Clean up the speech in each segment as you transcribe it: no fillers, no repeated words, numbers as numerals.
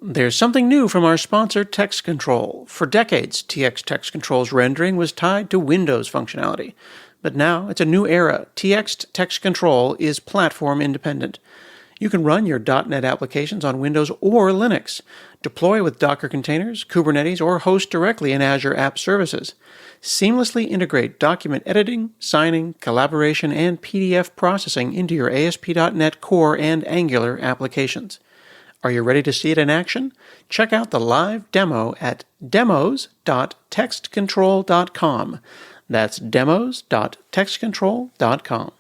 There's something new from our sponsor, Text Control. For decades, TX Text Control's rendering was tied to Windows functionality. But now it's a new era. TX Text Control is platform independent. You can run your .NET applications on Windows or Linux, deploy with Docker containers, Kubernetes, or host directly in Azure App Services. Seamlessly integrate document editing, signing, collaboration, and PDF processing into your ASP.NET Core and Angular applications. Are you ready to see it in action? Check out the live demo at demos.textcontrol.com. That's demos.textcontrol.com.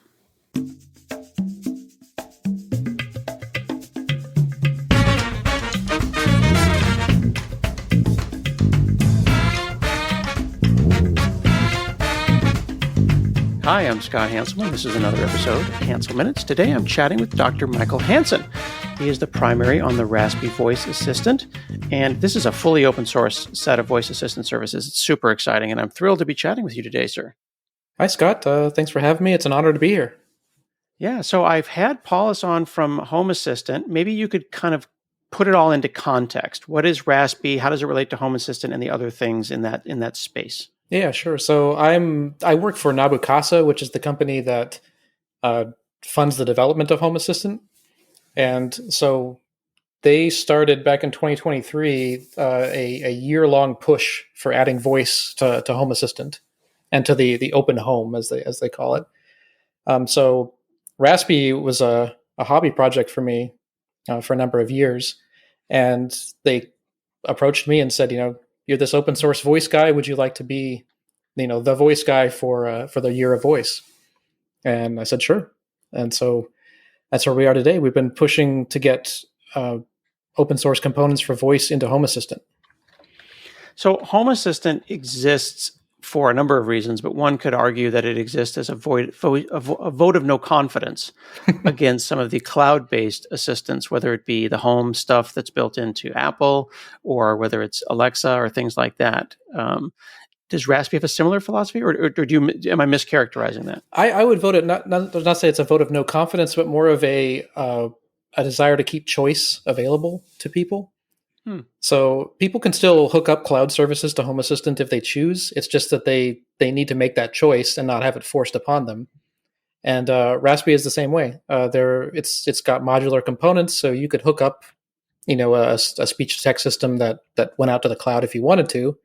Hi, I'm Scott Hanselman. This is another episode of Hanselminutes. Today I'm chatting with Dr. Michael Hansen. He is the primary on the Rhasspy voice assistant, and this is a fully open source set of voice assistant services. It's super exciting, and I'm thrilled to be chatting with you today, sir. Hi, Scott. Thanks for having me. It's an honor to be here. Yeah, so I've had Paulus on from Home Assistant. Maybe you could kind of put it all into context. What is Rhasspy? How does it relate to Home Assistant and the other things in that space? Yeah, sure. So I work for Nabu Casa, which is the company that funds the development of Home Assistant. And so they started back in 2023 a year-long push for adding voice to Home Assistant and to the open home, as they call it. So Rhasspy was a hobby project for me for a number of years, and they approached me and said, you're this open source voice guy. Would you like to be, the voice guy for the year of voice? And I said, sure. And so that's where we are today. We've been pushing to get open source components for voice into Home Assistant. So Home Assistant exists for a number of reasons, but one could argue that it exists as a vote of no confidence against some of the cloud-based assistants, whether it be the home stuff that's built into Apple or whether it's Alexa or things like that. Does Rhasspy have a similar philosophy, or am I mischaracterizing that? I would vote it not say it's a vote of no confidence, but more of a desire to keep choice available to people. So people can still hook up cloud services to Home Assistant if they choose. It's just that they need to make that choice and not have it forced upon them. And Rhasspy is the same way. It's got modular components, so you could hook up, a speech to text system that went out to the cloud if you wanted to,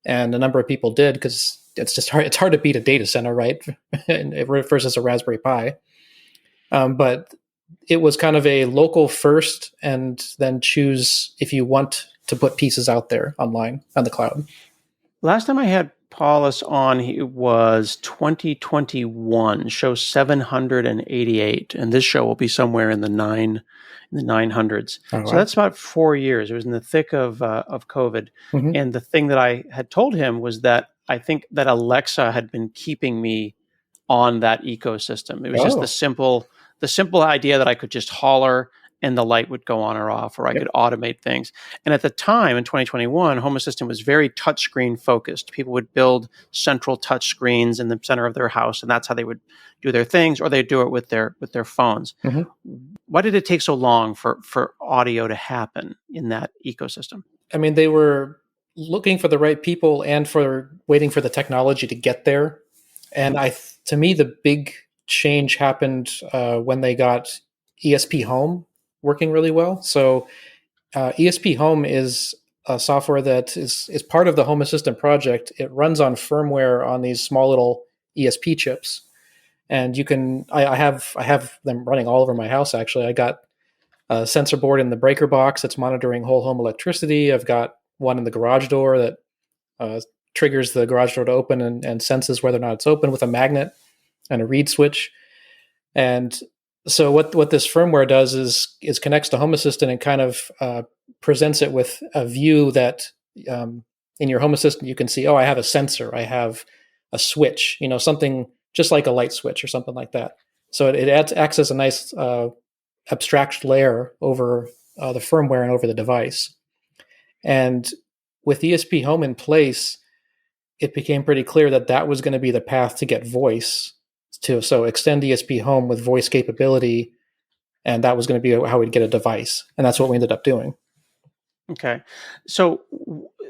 and a number of people did because it's just hard. It's hard to beat a data center, right? Versus a Raspberry Pi. But it was kind of a local first, and then choose if you want to put pieces out there online on the cloud. Last time I had Paulus on, it was 2021, show 788, and this show will be somewhere in the 900s. Oh, wow. So that's about 4 years. It was in the thick of COVID, and the thing that I had told him was that I think that Alexa had been keeping me on that ecosystem. It was just the simple idea that I could just holler and the light would go on or off, or I could automate things. And at the time, in 2021, Home Assistant was very touchscreen focused. People would build central touch screens in the center of their house, and that's how they would do their things, or they'd do it with their phones. Why did it take so long for audio to happen in that ecosystem? I mean, they were looking for the right people and for waiting for the technology to get there. And to me, the big change happened when they got ESP Home working really well. So ESP Home is a software that is part of the Home Assistant project. It runs on firmware on these small little ESP chips, and you can. I have them running all over my house. Actually, I got a sensor board in the breaker box that's monitoring whole home electricity. I've got one in the garage door that triggers the garage door to open and senses whether or not it's open with a magnet and a reed switch. And so what this firmware does is connects to Home Assistant and kind of presents it with a view that in your Home Assistant you can see, I have a sensor, I have a switch, something just like a light switch or something like that. So it acts as a nice abstract layer over the firmware and over the device. And with ESP Home in place, it became pretty clear that was going to be the path to get voice. So extend ESP Home with voice capability, and that was going to be how we'd get a device. And that's what we ended up doing. Okay. So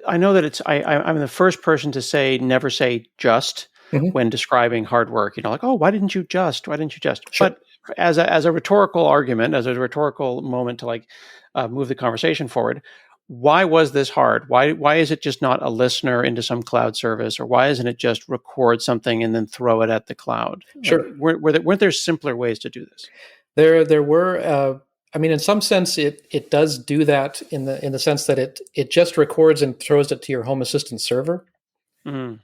I know that I'm the first person to say never say just when describing hard work. Like, oh, why didn't you just? Why didn't you just? Sure. But as a rhetorical argument, as a rhetorical moment to move the conversation forward, why was this hard? Why is it just not a listener into some cloud service, or why isn't it just record something and then throw it at the cloud? Sure. Weren't there simpler ways to do this? There were. I mean, in some sense, it does do that in the sense that it just records and throws it to your Home Assistant server. Mm.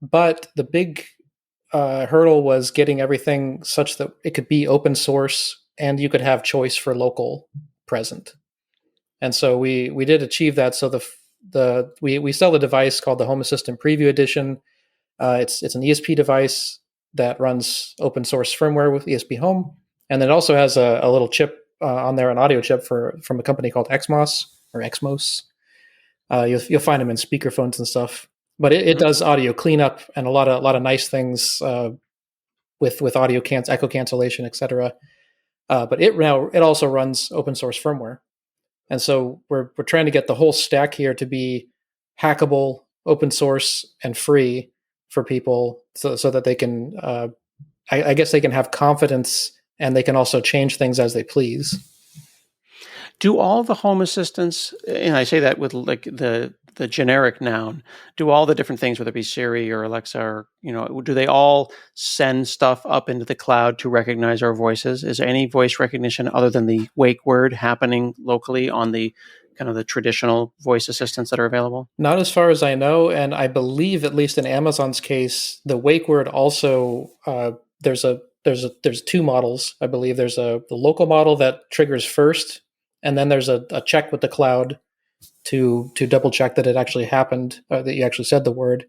But the big hurdle was getting everything such that it could be open source and you could have choice for local present. And so we did achieve that. So we sell a device called the Home Assistant Preview Edition. It's an ESP device that runs open source firmware with ESP Home, and it also has a little chip on there, an audio chip from a company called Xmos or Xmos. You'll find them in speakerphones and stuff. But it does audio cleanup and a lot of nice things with audio echo cancellation, etc. But it also runs open source firmware, and so we're trying to get the whole stack here to be hackable, open source, and free for people, so that they can, I guess, they can have confidence and they can also change things as they please. Do all the Home Assistants, and I say that with like the generic noun, do all the different things, whether it be Siri or Alexa, or do they all send stuff up into the cloud to recognize our voices? Is there any voice recognition other than the wake word happening locally on the kind of the traditional voice assistants that are available? Not as far as I know, and I believe, at least in Amazon's case, the wake word also there's two models. I believe there's the local model that triggers first, and then there's a check with the cloud to double check that it actually happened, that you actually said the word,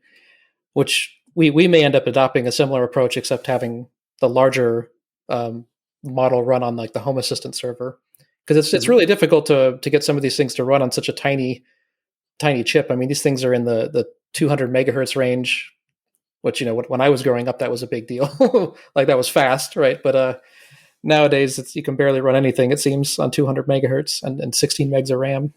which we may end up adopting a similar approach, except having the larger model run on like the Home Assistant server, because it's really difficult to get some of these things to run on such a tiny chip. I mean, these things are in the 200 megahertz range, which, when I was growing up, that was a big deal. Like, that was fast, right? But nowadays you can barely run anything, it seems, on 200 megahertz and 16 megs of RAM.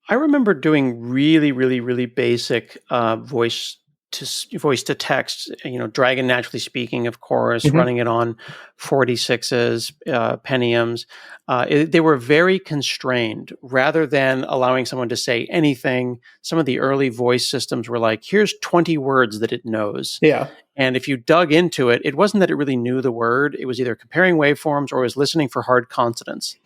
I remember doing really, really, really basic voice to text, Dragon Naturally Speaking, of course, running it on 46s, Pentiums. They were very constrained rather than allowing someone to say anything. Some of the early voice systems were like, here's 20 words that it knows. Yeah. And if you dug into it, it wasn't that it really knew the word. It was either comparing waveforms or it was listening for hard consonants.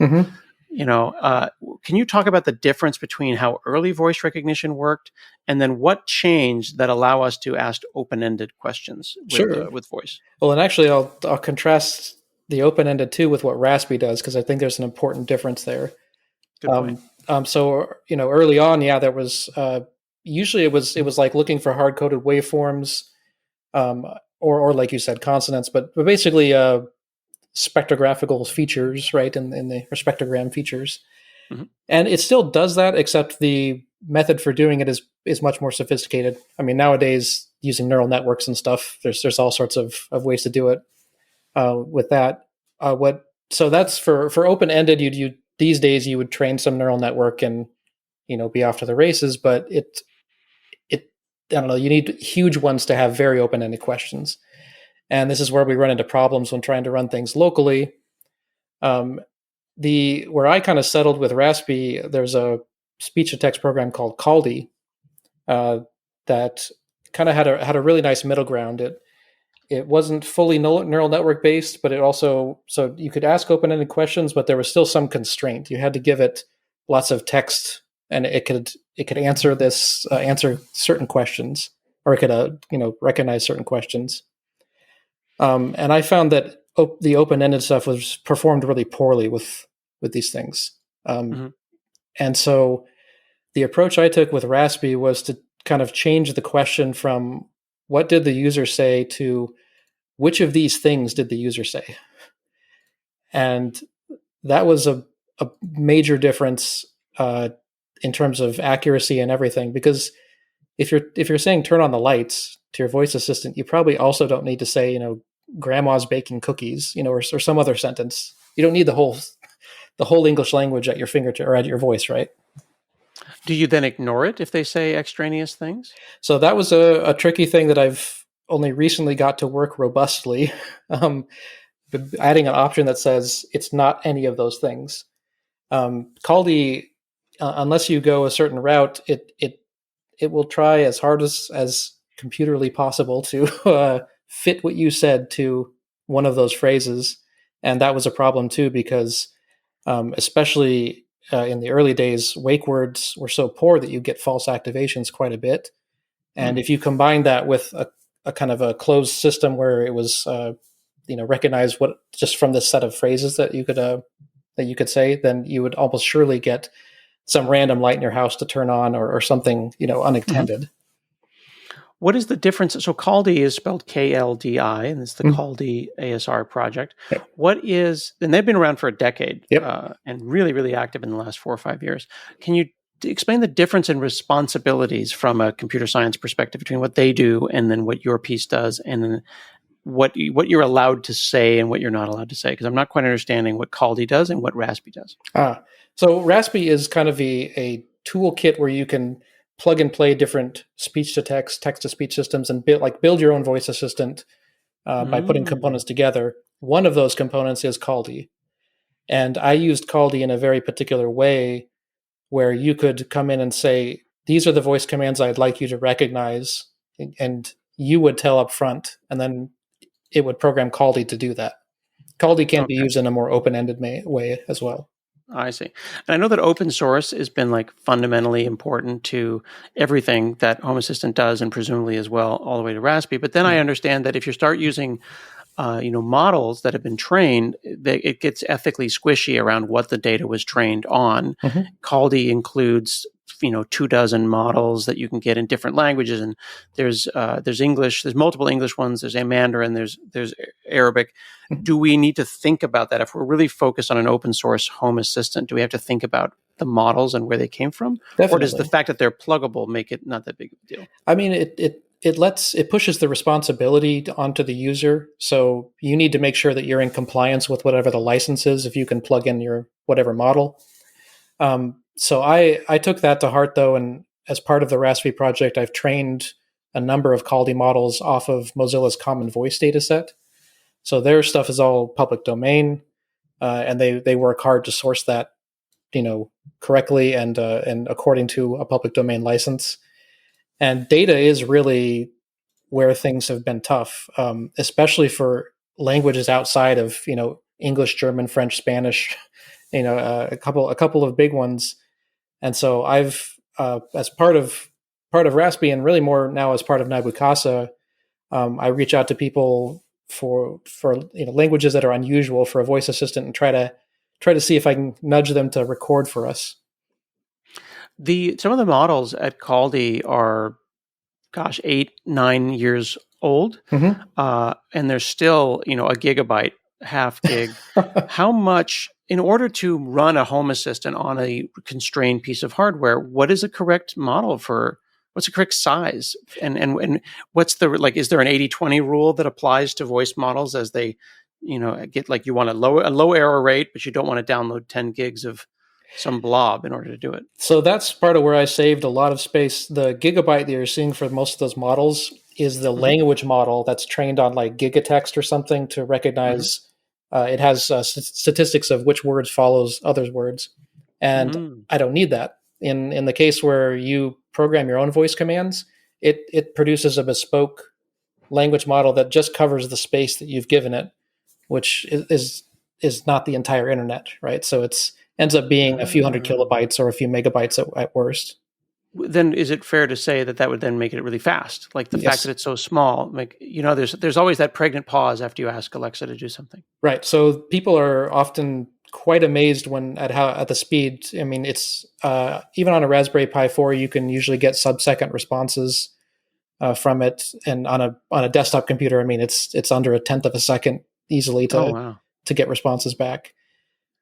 Can you talk about the difference between how early voice recognition worked and then what changed that allow us to ask open-ended questions with voice? Well, and actually, I'll contrast the open-ended too with what Rhasspy does, because I think there's an important difference there. Good point. So early on, there was usually it was like looking for hard-coded waveforms, or like you said, consonants, but basically spectrographical features, right, in the spectrogram features. And it still does that, except the method for doing it is much more sophisticated. I mean, nowadays, using neural networks and stuff, there's all sorts of ways to do it with that. So that's for open-ended. You these days you would train some neural network and be off to the races, but it I don't know, you need huge ones to have very open-ended questions. And this is where we run into problems when trying to run things locally. Where I kind of settled with Rhasspy, there's a speech to text program called Caldi that kind of had a really nice middle ground. It wasn't fully neural network based, but it also, so you could ask open-ended questions, but there was still some constraint. You had to give it lots of text, and it could answer certain questions, or it could recognize certain questions. And I found that the open-ended stuff was performed really poorly with these things. And so the approach I took with Rhasspy was to kind of change the question from what did the user say to which of these things did the user say? And that was a major difference in terms of accuracy and everything, because if you're saying turn on the lights to your voice assistant, you probably also don't need to say, grandma's baking cookies, or some other sentence. You don't need the the whole English language at your fingertip or at your voice, right? Do you then ignore it if they say extraneous things? So that was a tricky thing that I've only recently got to work robustly. Adding an option that says it's not any of those things. Caldi, unless you go a certain route, it will try as hard as computerly possible to fit what you said to one of those phrases, and that was a problem too because especially in the early days, wake words were so poor that you get false activations quite a bit, and if you combine that with a kind of a closed system where it was recognize what just from this set of phrases that you could say, then you would almost surely get some random light in your house to turn on or something, unintended. What is the difference? So Caldi is spelled KLDI, and it's the Caldi ASR project. Yep. What is, and they've been around for a decade, Yep. and really, really active in the last 4 or 5 years. Can you explain the difference in responsibilities from a computer science perspective between what they do and then what your piece does, and then what you're allowed to say and what you're not allowed to say? Because I'm not quite understanding what Caldi does and what Rhasspy does. So Rhasspy is kind of a toolkit where you can plug and play different speech to text, text to speech systems, and build your own voice assistant by putting components together. One of those components is Caldi, and I used Caldi in a very particular way where you could come in and say, "These are the voice commands I'd like you to recognize," and you would tell up front, and then it would program Caldi to do that. Caldi can be used in a more open-ended way as well. I see. And I know that open source has been like fundamentally important to everything that Home Assistant does, and presumably as well all the way to Rhasspy. But then I understand that if you start using models that have been trained, it gets ethically squishy around what the data was trained on. Caldi includes 24 models that you can get in different languages, and there's English, there's multiple English ones, there's Mandarin, there's Arabic. Do we need to think about that if we're really focused on an open source Home Assistant? Do we have to think about the models and where they came from? Definitely. Or does the fact that they're pluggable make it not that big of a deal? I mean, it pushes the responsibility onto the user. So you need to make sure that you're in compliance with whatever the license is if you can plug in your whatever model. So I took that to heart, though, and as part of the Rhasspy project, I've trained a number of Caldi models off of Mozilla's Common Voice dataset. So their stuff is all public domain, and they work hard to source that, correctly and according to a public domain license. And data is really where things have been tough, especially for languages outside of English, German, French, Spanish. A couple of big ones. And so I've, as part of Rhasspy, and really more now as part of Nabu Casa, I reach out to people for languages that are unusual for a voice assistant and try to see if I can nudge them to record for us. Some of the models at Caldi are, 8-9 years old, and they're still a gigabyte, half gig. How much? In order to run a Home Assistant on a constrained piece of hardware, what is a correct model what's the correct size? And what's is there an 80-20 rule that applies to voice models as they, get you want a low error rate, but you don't want to download 10 gigs of some blob in order to do it? So that's part of where I saved a lot of space. The gigabyte that you're seeing for most of those models is the language model that's trained on like gigatext or something to recognize. It has statistics of which words follows others' words, and I don't need that. In the case where you program your own voice commands, it produces a bespoke language model that just covers the space that you've given it, which is not the entire internet, right? So it's ends up being a few hundred kilobytes or a few megabytes at worst. Then is it fair to say that would then make it really fast? Like the fact that it's so small, there's always that pregnant pause after you ask Alexa to do something. Right. So people are often quite amazed at the speed. I mean, it's even on a Raspberry Pi 4, you can usually get sub-second responses from it, and on a desktop computer, I mean, it's under a tenth of a second easily to get responses back.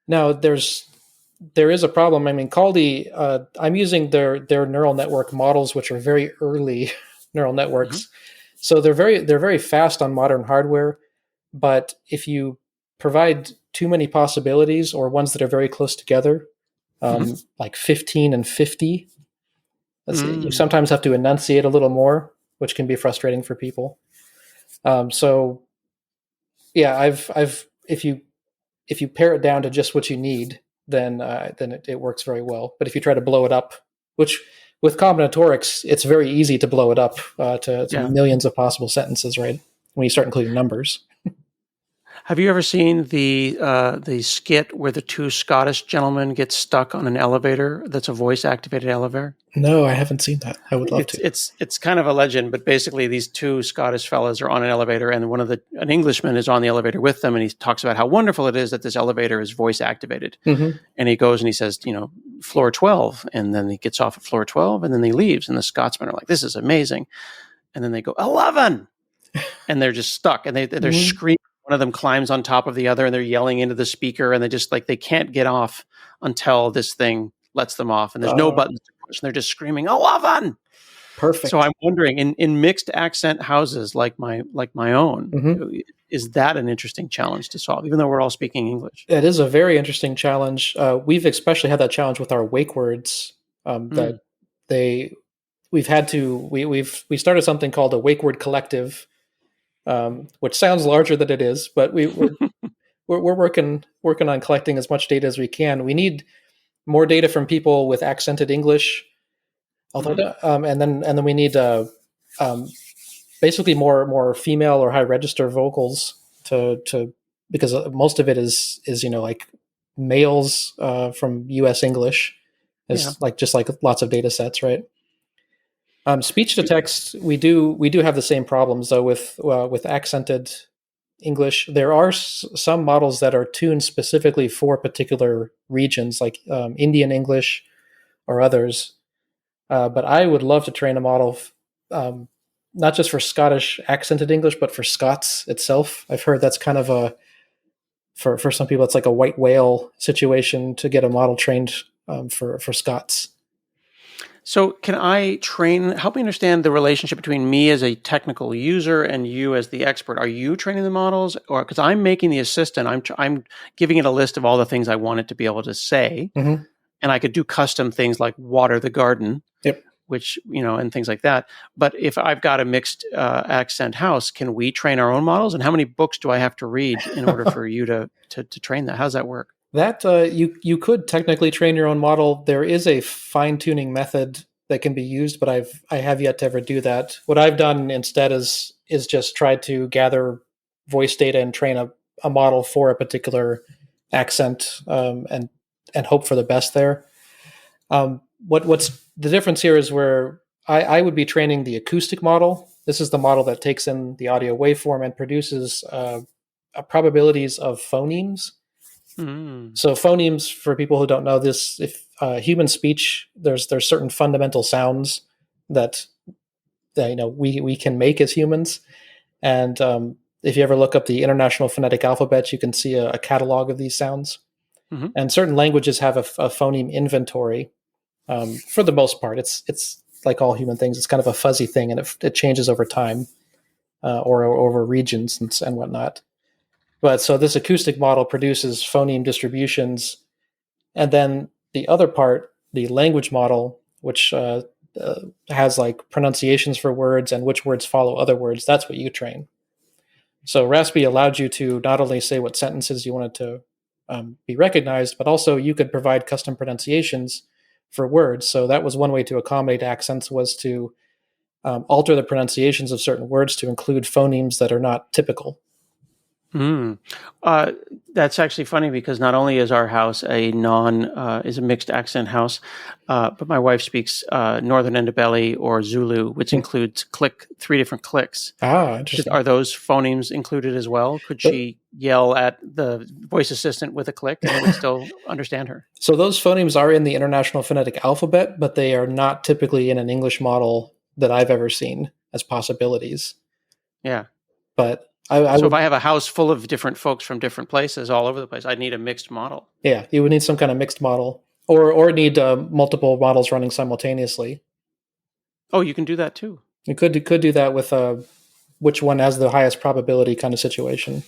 Now there is a problem. I mean, Caldi, I'm using their neural network models, which are very early neural networks. So they're very fast on modern hardware. But if you provide too many possibilities or ones that are very close together, like 15 and 50. You sometimes have to enunciate a little more, which can be frustrating for people. So yeah, if you pare it down to just what you need, then it works very well. But if you try to blow it up, which with combinatorics, it's very easy to blow it up to millions of possible sentences, right? When you start including numbers. Have you ever seen the skit where the two Scottish gentlemen get stuck on an elevator that's a voice-activated elevator? No, I haven't seen that. I would love to. It's kind of a legend, but basically these two Scottish fellas are on an elevator, and an Englishman is on the elevator with them, and he talks about how wonderful it is that this elevator is voice-activated. And he goes and he says, floor 12, and then he gets off at floor 12, and then he leaves, and the Scotsmen are like, this is amazing. And then they go, 11! And they're just stuck, and they're screaming. One of them climbs on top of the other, and they're yelling into the speaker, and they just they can't get off until this thing lets them off, and there's no buttons to push, and they're just screaming 11. Perfect. So I'm wondering, in mixed accent houses like my own, is that an interesting challenge to solve, even though we're all speaking English? It is a very interesting challenge. We've especially had that challenge with our wake words. We started something called a wake word collective. Which sounds larger than it is, but we're working on collecting as much data as we can. We need more data from people with accented English, although, and then we need basically more female or high register vocals to because most of it is like males from U.S. English, just like lots of data sets, right? Speech to text, we do have the same problems though with accented English. There are some models that are tuned specifically for particular regions, like Indian English or others. But I would love to train a model, not just for Scottish accented English, but for Scots itself. I've heard that's kind of for some people, it's like a white whale situation to get a model trained for Scots. So can I help me understand the relationship between me as a technical user and you as the expert? Are you training the models, or because I'm making the assistant, I'm giving it a list of all the things I want it to be able to say, and I could do custom things like water the garden, which, and things like that. But if I've got a mixed accent house, can we train our own models? And how many books do I have to read in order for you to train that? How does that work? That you could technically train your own model. There is a fine-tuning method that can be used, but I have yet to ever do that. What I've done instead is just try to gather voice data and train a model for a particular accent and hope for the best there. What's the difference here is where I would be training the acoustic model. This is the model that takes in the audio waveform and produces probabilities of phonemes. So phonemes, for people who don't know this, if human speech, there's certain fundamental sounds that we can make as humans, and if you ever look up the International Phonetic Alphabet, you can see a catalog of these sounds. And certain languages have a phoneme inventory. For the most part, it's like all human things. It's kind of a fuzzy thing, and it changes over time or over regions and whatnot. But so this acoustic model produces phoneme distributions. And then the other part, the language model, which has like pronunciations for words and which words follow other words, that's what you train. So Rhasspy allowed you to not only say what sentences you wanted to be recognized, but also you could provide custom pronunciations for words. So that was one way to accommodate accents, was to alter the pronunciations of certain words to include phonemes that are not typical. That's actually funny, because not only is our house is a mixed accent house, but my wife speaks Northern Ndebele or Zulu, which includes 3 different clicks. Interesting. Are those phonemes included as well? Could she yell at the voice assistant with a click and it would still understand her? So those phonemes are in the International Phonetic Alphabet, but they are not typically in an English model that I've ever seen as possibilities. Yeah. But if I have a house full of different folks from different places all over the place, I'd need a mixed model. Yeah, you would need some kind of mixed model, or need multiple models running simultaneously. Oh, you can do that too. You could do that with which one has the highest probability kind of situation.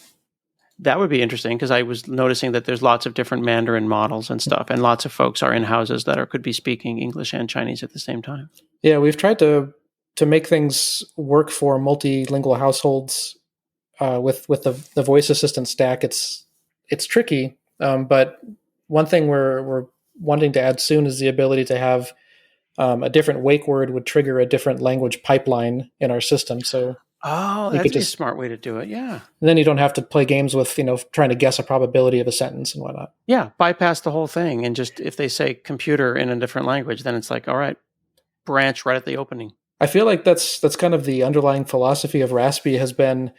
That would be interesting, because I was noticing that there's lots of different Mandarin models and stuff, and lots of folks are in houses that could be speaking English and Chinese at the same time. Yeah, we've tried to make things work for multilingual households with the voice assistant stack. It's tricky, but one thing we're wanting to add soon is the ability to have a different wake word would trigger a different language pipeline in our system. So that'd be a smart way to do it. Yeah. And then you don't have to play games with, trying to guess a probability of a sentence and whatnot. Yeah. Bypass the whole thing. And just, if they say computer in a different language, then it's like, all right, branch right at the opening. I feel like that's kind of the underlying philosophy of Rhasspy has been,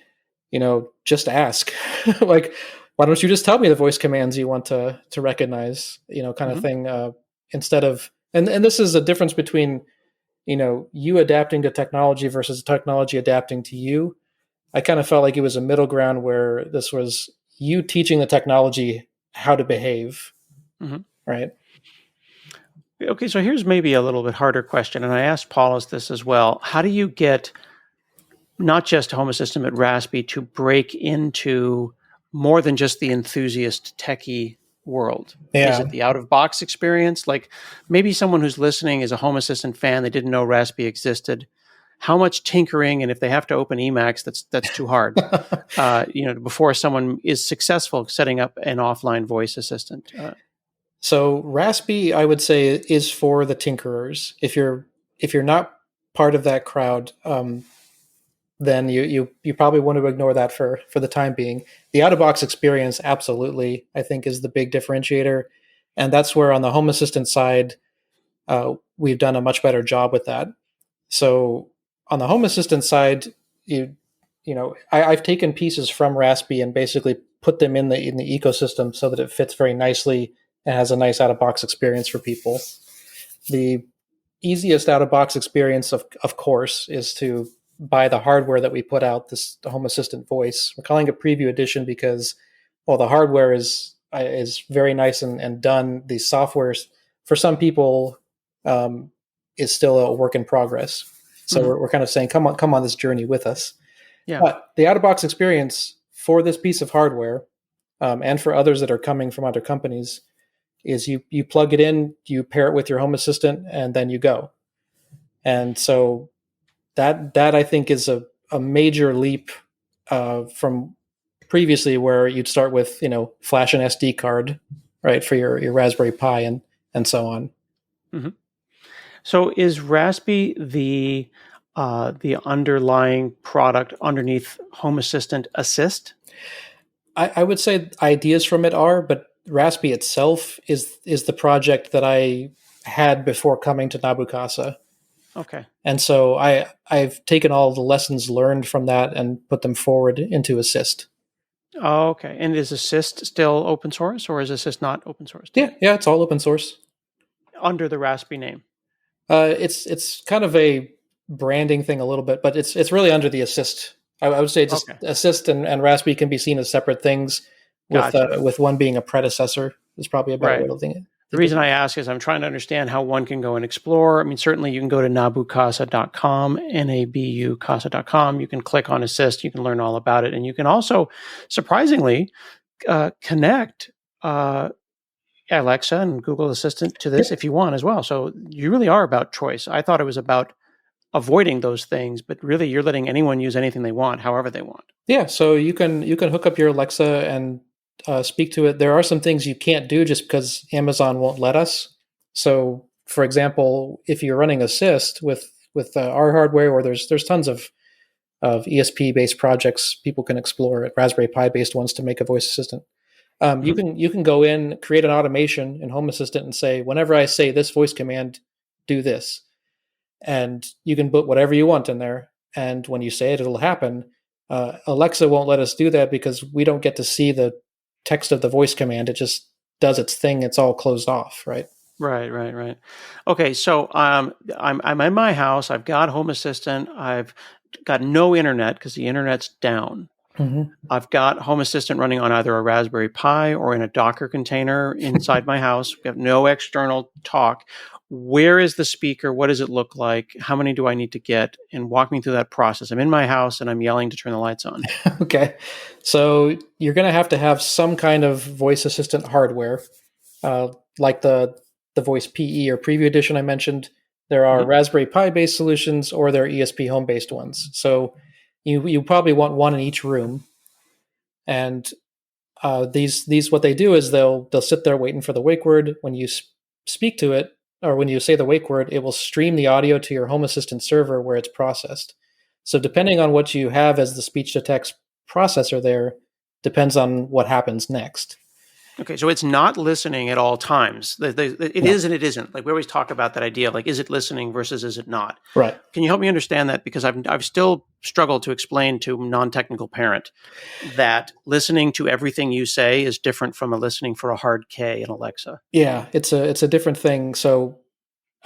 just ask. Like, why don't you just tell me the voice commands you want to recognize, kind of thing, instead of, and this is a difference between, you adapting to technology versus technology adapting to you. I kind of felt like it was a middle ground where this was you teaching the technology how to behave. Right. Okay, so here's maybe a little bit harder question, and I asked Paulus this as well. How do you get not just Home Assistant, but Rhasspy to break into more than just the enthusiast techie world? Yeah. Is it the out-of-box experience? Like, maybe someone who's listening is a Home Assistant fan, they didn't know Rhasspy existed. How much tinkering, and if they have to open Emacs, that's too hard. Before someone is successful setting up an offline voice assistant. So Rhasspy, I would say, is for the tinkerers. If you're not part of that crowd, then you probably want to ignore that for the time being. The out-of-box experience, absolutely, I think, is the big differentiator, and that's where on the Home Assistant side, we've done a much better job with that. So on the Home Assistant side, I've taken pieces from Rhasspy and basically put them in the ecosystem so that it fits very nicely and has a nice out-of-box experience for people. The easiest out-of-box experience, of course, is to buy the hardware that we put out, the Home Assistant voice. We're calling it Preview Edition because, well, the hardware is very nice and done. The software, for some people, is still a work in progress. So we're kind of saying, come on this journey with us. Yeah. But the out-of-box experience for this piece of hardware, and for others that are coming from other companies, is you plug it in, you pair it with your Home Assistant, and then you go. And so that I think is a major leap from previously, where you'd start with flash an SD card, right, for your Raspberry Pi and so on. Mm-hmm. So is Rhasspy the underlying product underneath Home Assistant Assist? I would say ideas from it are, but Rhasspy itself is the project that I had before coming to Nabu Casa. Okay. And so I've taken all the lessons learned from that and put them forward into Assist. Oh, okay. And is Assist still open source, or is Assist not open source? Yeah, it's all open source. Under the Rhasspy name? It's kind of a branding thing a little bit, but it's really under the Assist. I would say just Assist and Rhasspy can be seen as separate things, with one being a predecessor is probably a better way to think it. The reason I ask is I'm trying to understand how one can go and explore. I mean, certainly you can go to nabucasa.com, nabucasa.com. You can click on Assist. You can learn all about it. And you can also, surprisingly, connect Alexa and Google Assistant to this if you want as well. So you really are about choice. I thought it was about avoiding those things, but really you're letting anyone use anything they want, however they want. Yeah, so you can hook up your Alexa and speak to it. There are some things you can't do just because Amazon won't let us. So, for example, if you're running Assist with our hardware, or there's tons of ESP-based projects people can explore, at Raspberry Pi-based ones, to make a voice assistant. You can go in, create an automation in Home Assistant, and say, whenever I say this voice command, do this. And you can put whatever you want in there. And when you say it, it'll happen. Alexa won't let us do that because we don't get to see the text of the voice command. It just does its thing. It's all closed off, right? Right. Okay, so I'm in my house. I've got Home Assistant. I've got no internet because the internet's down. I've got Home Assistant running on either a Raspberry Pi or in a Docker container inside my house. We have no external talk. where is the speaker? What does it look like? How many do I need to get? And walk me through that process. I'm in my house and I'm yelling to turn the lights on. Okay. So you're going to have some kind of voice assistant hardware, like the Voice PE or Preview Edition I mentioned. There are Raspberry Pi based solutions, or there are ESP home based ones. So you probably want one in each room. And these what they do is they'll sit there waiting for the wake word. When you speak to it, or when you say the wake word, it will stream the audio to your Home Assistant server where it's processed. So depending on what you have as the speech to text processor there, depends on what happens next. Okay, so it's not listening at all times. It is and it isn't. Like we always talk about that idea, like is it listening versus is it not? Right. Can you help me understand that? Because I've still struggled to explain to a non-technical parent that listening to everything you say is different from a listening for a hard K in Alexa. Yeah, it's a different thing. So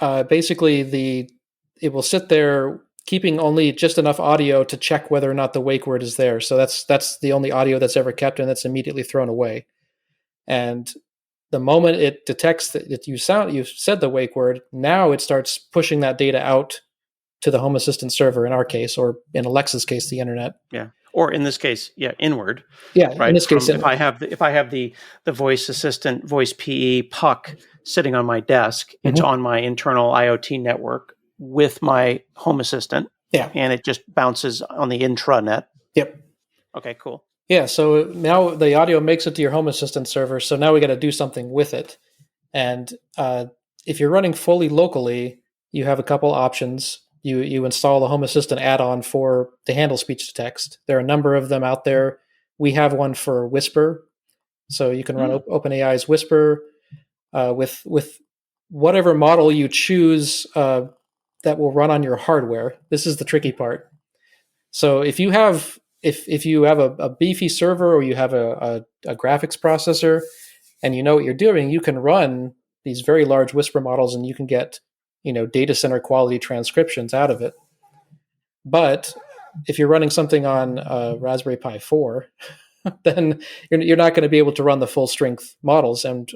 basically, it will sit there keeping only just enough audio to check whether or not the wake word is there. So that's the only audio that's ever kept, and that's immediately thrown away. And the moment it detects that you said the wake word, now it starts pushing that data out to the Home Assistant server in our case, or in Alexa's case, the internet. Yeah. Or in this case, inward. Yeah. Right. In this case, if I have the voice assistant, voice PE puck sitting on my desk, it's on my internal IoT network with my Home Assistant. Yeah. And it just bounces on the intranet. Yep. Okay, cool. Yeah, so now the audio makes it to your Home Assistant server, so now we got to do something with it. And if you're running fully locally, you have a couple options. You install the Home Assistant add-on to handle speech to text. There are a number of them out there. We have one for Whisper, so you can run OpenAI's Whisper with whatever model you choose that will run on your hardware. This is the tricky part. So if you have a beefy server, or you have a graphics processor and you know what you're doing, you can run these very large Whisper models and you can get data center quality transcriptions out of it. But if you're running something on Raspberry Pi 4, then you're not going to be able to run the full strength models. And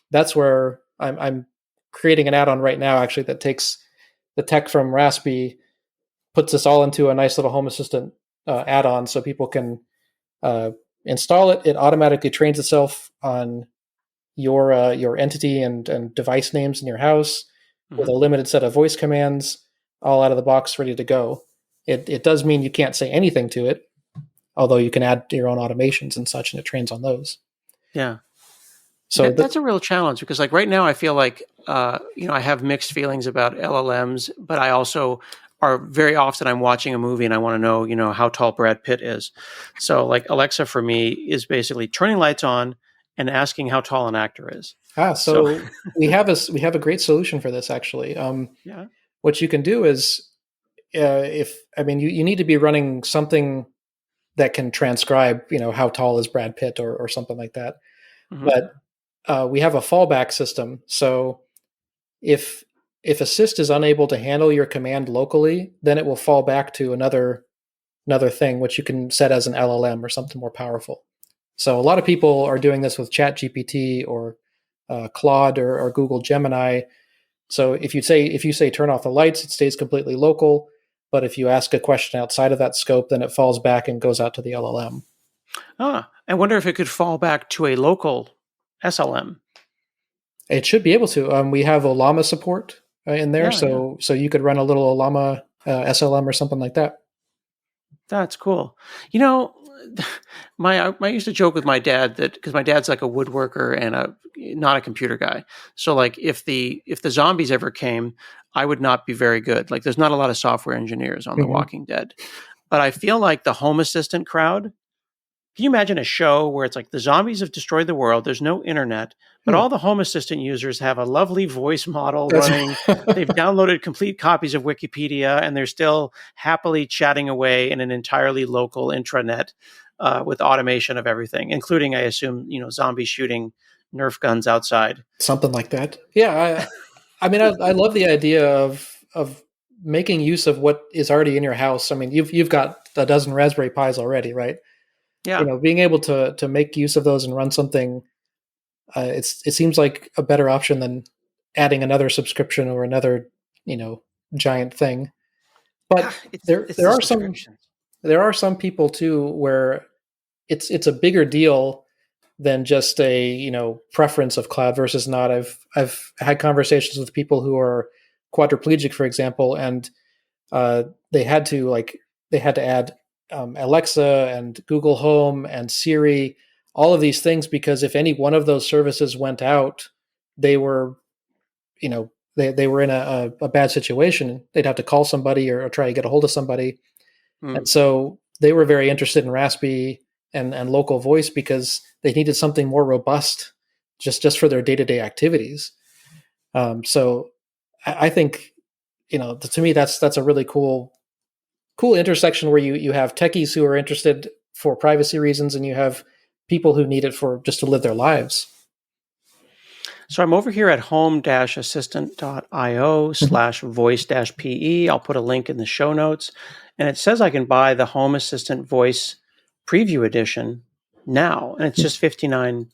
that's where I'm creating an add-on right now, actually, that takes the tech from Rhasspy, puts this all into a nice little Home Assistant add-on, so people can install it. It automatically trains itself on your entity and device names in your house with a limited set of voice commands, all out of the box, ready to go. It does mean you can't say anything to it, although you can add your own automations and such, and it trains on those. Yeah. So that's a real challenge, because like right now I feel like I have mixed feelings about LLMs, but I also are very often I'm watching a movie and I want to know, how tall Brad Pitt is. So like Alexa for me is basically turning lights on and asking how tall an actor is. So we have a great solution for this, actually. What you can do is you need to be running something that can transcribe, how tall is Brad Pitt or something like that. But we have a fallback system. So if Assist is unable to handle your command locally, then it will fall back to another thing, which you can set as an LLM or something more powerful. So a lot of people are doing this with ChatGPT or Claude or Google Gemini. So if you say turn off the lights, it stays completely local. But if you ask a question outside of that scope, then it falls back and goes out to the LLM. I wonder if it could fall back to a local SLM. It should be able to. We have Olama support in there, so you could run a little Olama SLM or something like that. That's cool. I used to joke with my dad that, because my dad's like a woodworker and not a computer guy. So like if the zombies ever came, I would not be very good. Like there's not a lot of software engineers on The Walking Dead, but I feel like the Home Assistant crowd. Can you imagine a show where it's like the zombies have destroyed the world? There's no internet, but all the Home Assistant users have a lovely voice model running. They've downloaded complete copies of Wikipedia, and they're still happily chatting away in an entirely local intranet with automation of everything, including, I assume, zombies shooting Nerf guns outside. Something like that. Yeah, I love the idea of making use of what is already in your house. I mean, you've got a dozen Raspberry Pis already, right? Yeah. Being able to make use of those and run something, it seems like a better option than adding another subscription or another, giant thing. But there are some people too where it's a bigger deal than just a preference of cloud versus not. I've had conversations with people who are quadriplegic, for example, and they had to add Alexa and Google Home and Siri, all of these things, because if any one of those services went out, they were they were in a bad situation. They'd have to call somebody or try to get a hold of somebody. And so they were very interested in Rhasspy and local voice because they needed something more robust just for their day-to-day activities. So I think, to me, that's a really cool intersection where you have techies who are interested for privacy reasons, and you have people who need it for just to live their lives. So I'm over here at home-assistant.io/voice-PE. I'll put a link in the show notes. And it says I can buy the Home Assistant Voice Preview Edition now. And it's just $59.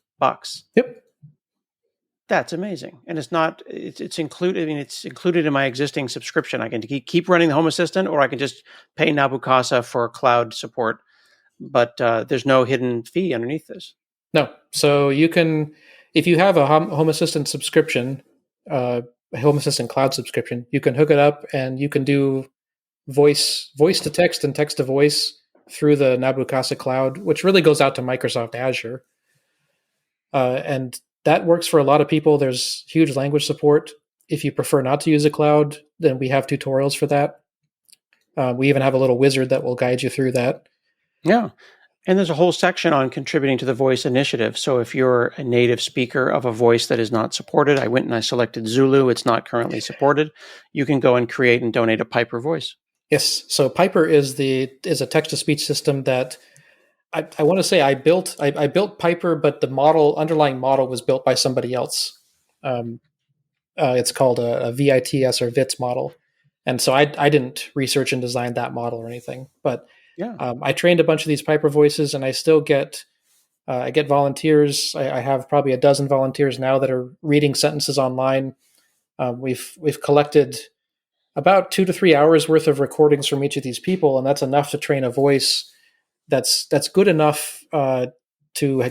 Yep. That's amazing. And it's included. I mean, it's included in my existing subscription. I can keep running the Home Assistant, or I can just pay Nabu Casa for cloud support. But there's no hidden fee underneath this. No. So you can, if you have a Home Assistant subscription, a Home Assistant cloud subscription, you can hook it up and you can do voice to text and text to voice through the Nabu Casa cloud, which really goes out to Microsoft Azure. And that works for a lot of people. There's huge language support. If you prefer not to use a cloud, then we have tutorials for that. We even have a little wizard that will guide you through that. Yeah. And there's a whole section on contributing to the voice initiative. So if you're a native speaker of a voice that is not supported, I went and I selected Zulu. It's not currently supported. You can go and create and donate a Piper voice. Yes. So Piper is a text-to-speech system that I want to say I built. I built Piper, but the underlying model was built by somebody else. It's called a VITS or VITS model. And so I didn't research and design that model or anything. But I trained a bunch of these Piper voices, and I still get volunteers. I have probably a dozen volunteers now that are reading sentences online. We've collected about 2 to 3 hours worth of recordings from each of these people, and that's enough to train a voice that's good enough to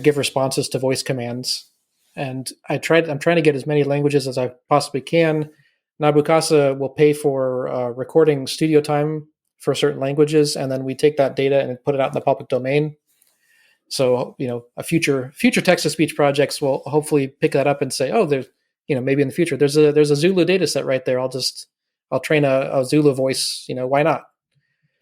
give responses to voice commands. And I'm trying to get as many languages as I possibly can. Nabu Casa will pay for recording studio time for certain languages, and then we take that data and put it out in the public domain. So, a future text-to-speech projects will hopefully pick that up and say, oh, there's, maybe in the future there's a Zulu data set right there. I'll train a Zulu voice. Why not?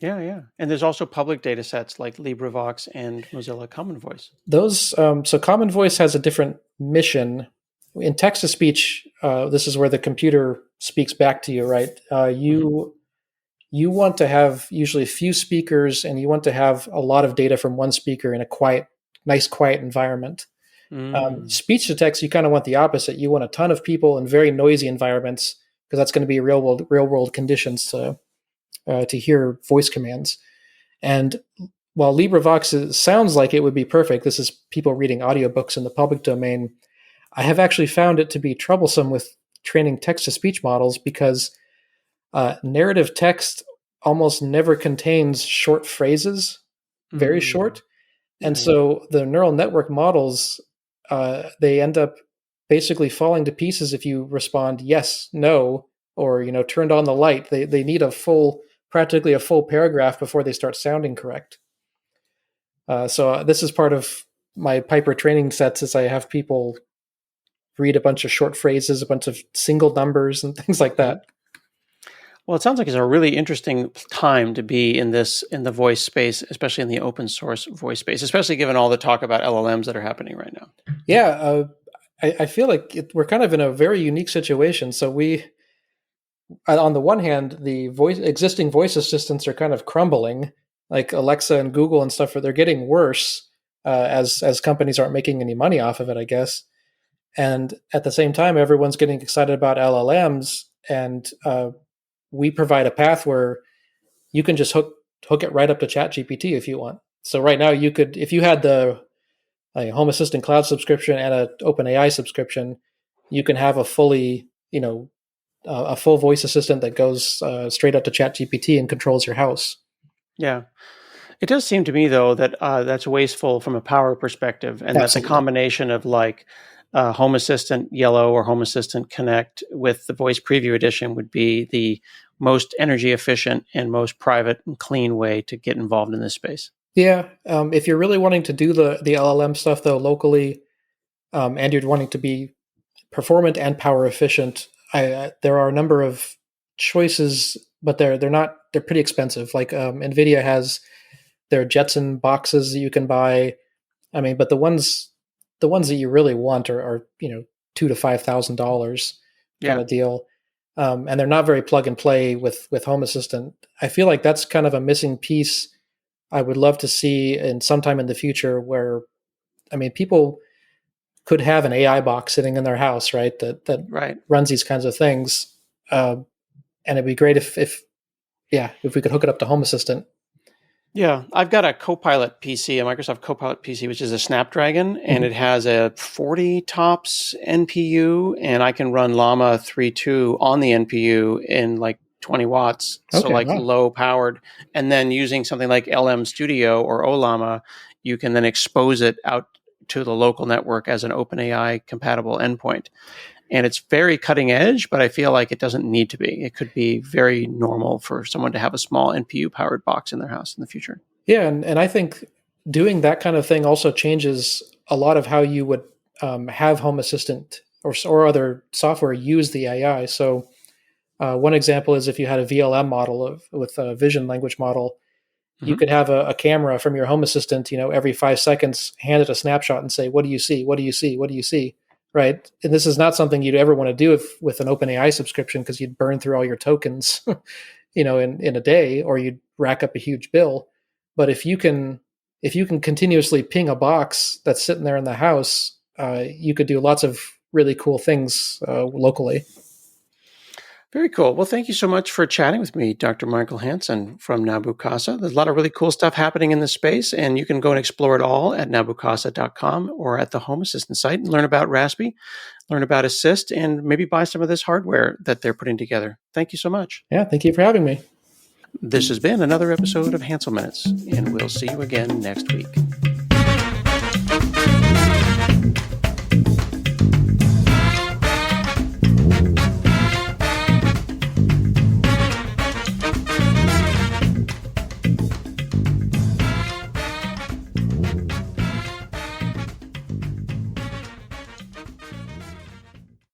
Yeah. And there's also public data sets like LibriVox and Mozilla Common Voice. Those, so Common Voice has a different mission. In text-to-speech, this is where the computer speaks back to you, right? You want to have usually few speakers, and you want to have a lot of data from one speaker in a nice quiet environment. Speech to text, you kind of want the opposite. You want a ton of people in very noisy environments, because that's going to be real world conditions to hear voice commands. And while LibriVox sounds like it would be perfect, this is people reading audiobooks in the public domain, I have actually found it to be troublesome with training text-to-speech models, because narrative text almost never contains short phrases, very short. And so the neural network models, they end up basically falling to pieces if you respond yes, no, or turned on the light. They need practically a full paragraph before they start sounding correct. So this is part of my Piper training sets, is I have people read a bunch of short phrases, a bunch of single numbers and things like that. Well, it sounds like it's a really interesting time to be in the voice space, especially in the open source voice space, especially given all the talk about LLMs that are happening right now. Yeah, I feel like we're kind of in a very unique situation. So on the one hand, the existing voice assistants are kind of crumbling, like Alexa and Google and stuff. They're getting worse as companies aren't making any money off of it, I guess. And at the same time, everyone's getting excited about LLMs, and we provide a path where you can just hook it right up to ChatGPT if you want. So right now, you could, if you had the Home Assistant cloud subscription and an OpenAI subscription, you can have a fully a full voice assistant that goes straight up to ChatGPT and controls your house. Yeah. It does seem to me, though, that that's wasteful from a power perspective, and that the combination of like Home Assistant Yellow or Home Assistant Connect with the Voice Preview Edition would be the most energy efficient and most private and clean way to get involved in this space. Yeah. If you're really wanting to do the LLM stuff, though, locally, and you're wanting to be performant and power efficient, there are a number of choices, but they're pretty expensive. Like NVIDIA has their Jetson boxes that you can buy. I mean, but the ones that you really want are $2,000 to $5,000 kind of deal, and they're not very plug and play with Home Assistant. I feel like that's kind of a missing piece. I would love to see in sometime in the future where, I mean, people could have an AI box sitting in their house, right? That runs these kinds of things, and it'd be great if we could hook it up to Home Assistant. Yeah, I've got a Copilot PC, a Microsoft Copilot PC, which is a Snapdragon, and it has a 40 TOPS NPU, and I can run Llama 3.2 on the NPU in like 20 watts, so low powered. And then using something like LM Studio or Ollama, you can then expose it out to the local network as an OpenAI compatible endpoint. And it's very cutting edge, but I feel like it doesn't need to be. It could be very normal for someone to have a small NPU-powered box in their house in the future. Yeah, and I think doing that kind of thing also changes a lot of how you would have Home Assistant or other software use the AI. So one example is if you had a VLM model with a vision language model, you could have a camera from your Home Assistant, every 5 seconds, hand it a snapshot and say, "What do you see? What do you see? What do you see?" Right? And this is not something you'd ever want to do with an OpenAI subscription, because you'd burn through all your tokens, in a day, or you'd rack up a huge bill. But if you can continuously ping a box that's sitting there in the house, you could do lots of really cool things locally. Very cool. Well, thank you so much for chatting with me, Dr. Michael Hansen from Nabu Casa. There's a lot of really cool stuff happening in this space, and you can go and explore it all at nabucasa.com or at the Home Assistant site and learn about Rhasspy, learn about Assist, and maybe buy some of this hardware that they're putting together. Thank you so much. Yeah, thank you for having me. This has been another episode of Hanselminutes, and we'll see you again next week.